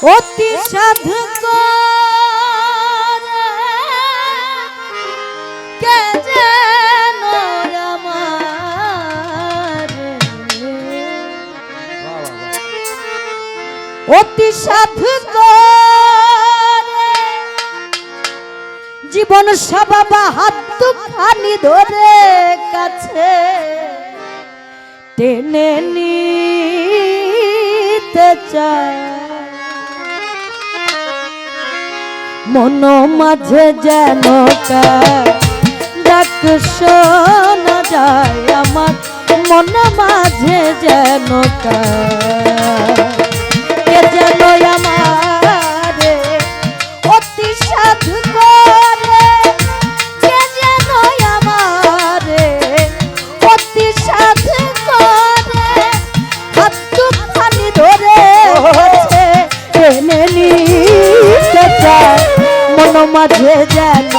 অতি সাধু করে কে যেন আমার অতি সাধু করে জীবন সবাবা হাত খানি ধরে কাছে টেনে নিতে চায় মন মাঝে যেন ডাক শোনা যায় আমার মন মাঝে যেন কে যেন আমার অতি সাধু করে কে যেন আমার অতি সাধু করে হাত খানি ধরে টেনে নিতে চায় মন মাঝে যেন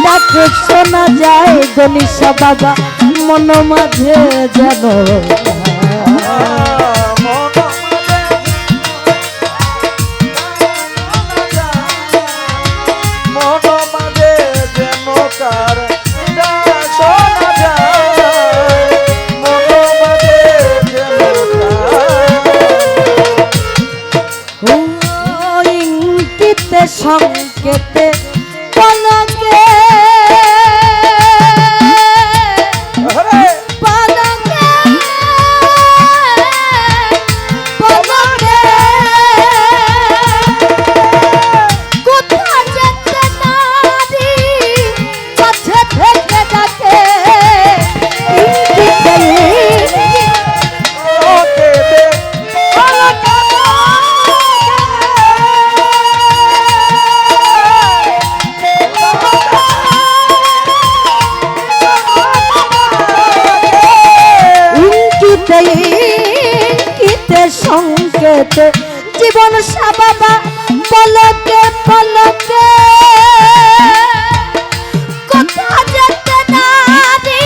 ডাক শোনা যায় গনিশা বাবা মন মাঝে যেন সংকেতে পলকে পলকে পলকে কোথা যেতে নারী কাছে থেকে ডাকে সংকেতে জীবন সাবাবা পলকে পলকে কোথা যেতে নারী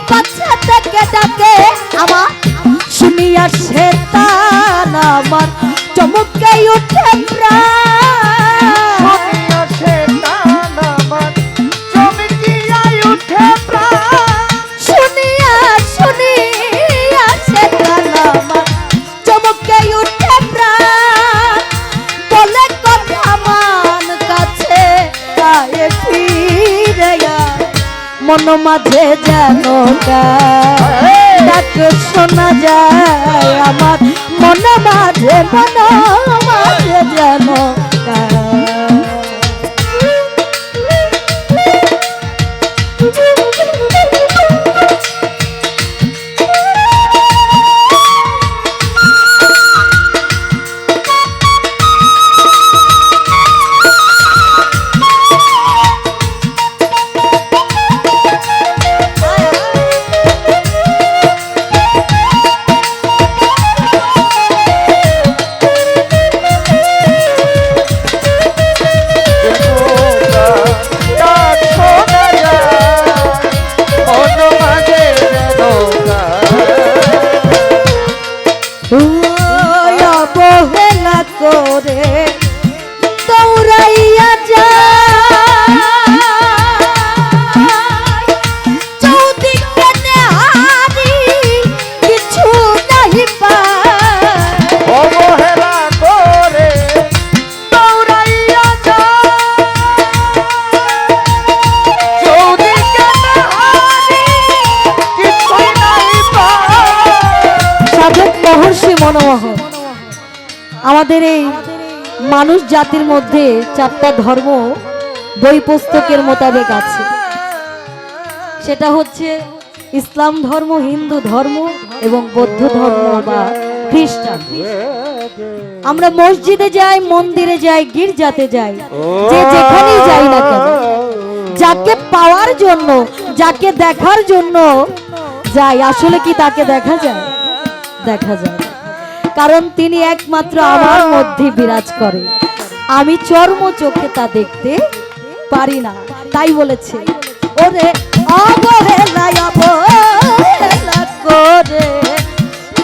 কাছে থেকে ডাকে আমার শুনিয়া সে তান আমার চমকে উঠে প্রাণ শুনিয়া সে তান আমার চমকিয়া উঠে প্রাণ শুনিয়া শুনিয়া সে তান আমার চমকে উঠে প্রাণ বলে কথা মান কাছে আয় ফিরে মন মাঝে যেন ডাক শোনা যায় আমার মন মাঝে যেন অবহেলা করে দৌড়াইয়া যায় চৌদিকে নেহারি কিছু নাহি পায় অবহেলা করে দৌড়াইয়া যায় চৌদিকে নেহারি কিছু নাহি পায় সাধক মহর্ষি মনমোহন আমাদের এই মানুষ জাতির মধ্যে চারটা ধর্ম বই পুস্তকের মোতাবেক আছে সেটা হচ্ছে ইসলাম ধর্ম হিন্দু ধর্ম এবং বৌদ্ধ ধর্ম বা খ্রিস্টান আমরা মসজিদে যাই মন্দিরে যাই গির্জাতে যাই যে যেখানেই যাই না কেন যাকে পাওয়ার জন্য যাকে দেখার জন্য যাই আসলে কি তাকে দেখা যায় দেখা যায় কারণ তিনি একমাত্র আমার মধ্যে বিরাজ করে আমি চর্ম চোখে তা দেখতে পারি না তাই বলেছে ওরে অবহেলা অবহেলা করে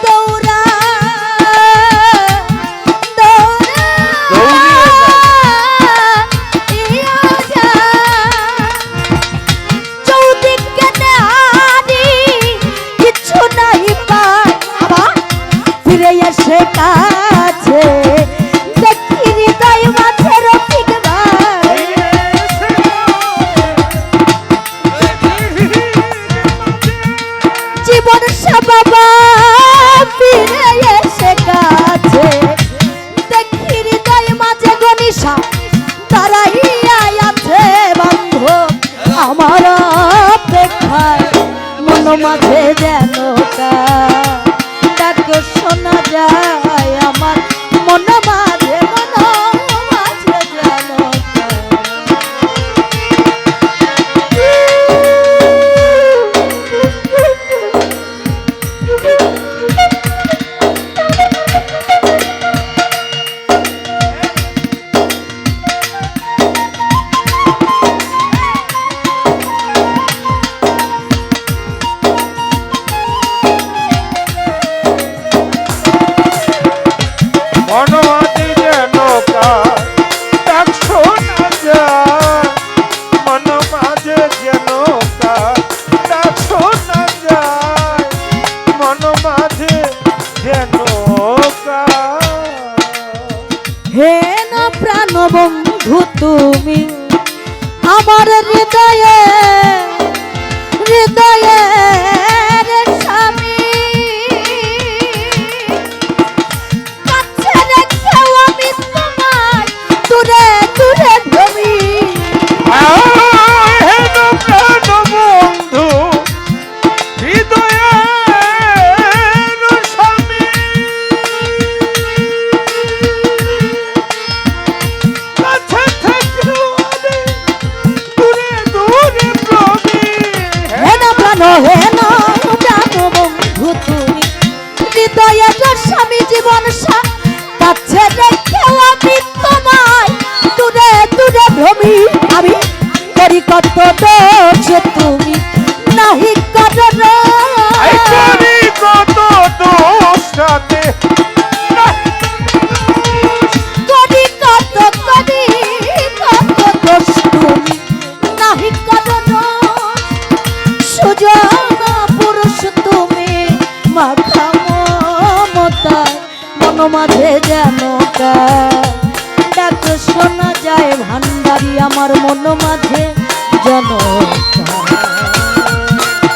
দৌড়া বাবা ফিরে এসে কাছে দেখি হৃদয় মাঝে গনিশা দাঁড়াইয়া আছে বন্ধু আমার অপেক্ষায় মন মাঝে যেন ডাক শোনা যায় আমার মন মাঝে যেন হে না প্রাণ বন্ধু তুমি আমার হৃদয়ে হৃদয়ে স্বামী কাছে রেখেও আমি তোমায় দূরে দূরে ভ্রমি হে না প্রাণ বন্ধু হৃদয়ে স্বামী জীবন কাছে রেখেও আমি তোমায় দূরে দূরে ভ্রমি আমি করি কত দোষ তুমি নাহি করো করি কত দোষ রাতে করি কত দোষ তুমি নাহি করো সুজন পুরুষ তুমি মাখা মন মাঝে যেন ডাক শোনা যায় ভান্ডারি আমার মন মাঝে যেন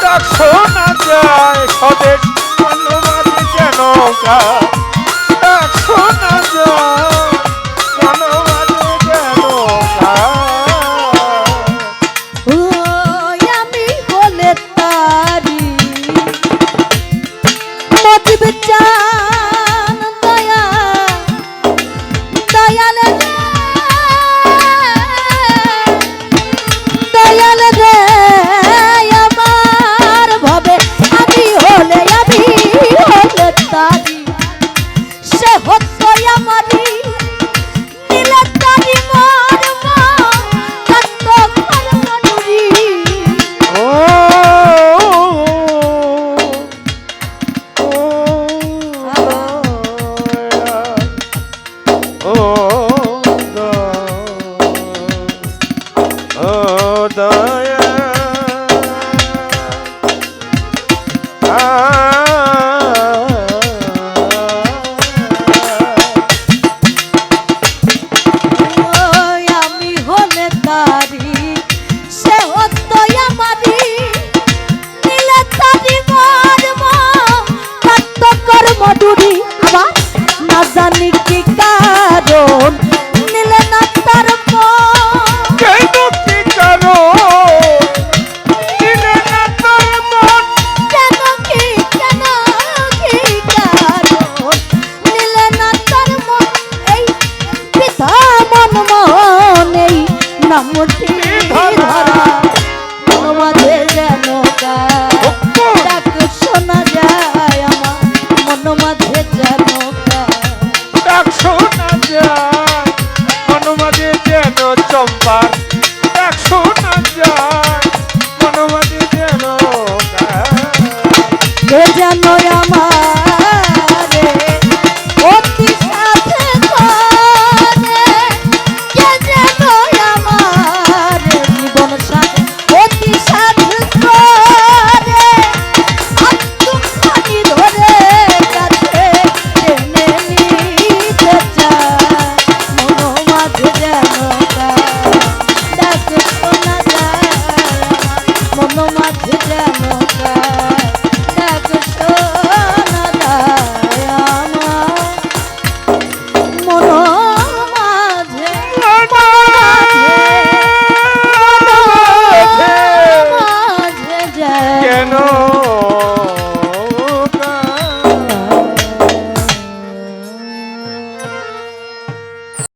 ডাক শোনা যায় স্বদেশ মন মাঝে যেন ডাক শোনা যায় মন মাঝে যেন আমি বলে তারি মজিব চান দয়া দয়াল দয়াল রে আমার ভবে আমি হলে তারি সে হতো আমারি নীলে তারি মোর কত করমনুরি মধুরী আবার না জানি কি কারণ নিলে না তার কেন কি কারণ নিলে না তার মন কেন কি কারণ নিলে না তার মন এই পিতা মন এই নামটি ধরা মন মাঝে যেন ডাক শোনা যায় আমার মন মাঝে যেন ডাক শোনা যায় মন মাঝে যেন চম্পার ডাক শোনা যায় মন মাঝে যেন যেন আমারে অতি সাথে করে কে যেন আমারে জীবন সাথে অতি সাথে করে আত্মখানি ধরে কাছে টেনে নিতে চায় মন মাঝে যেন ডাক শোনা যায় মন মাঝে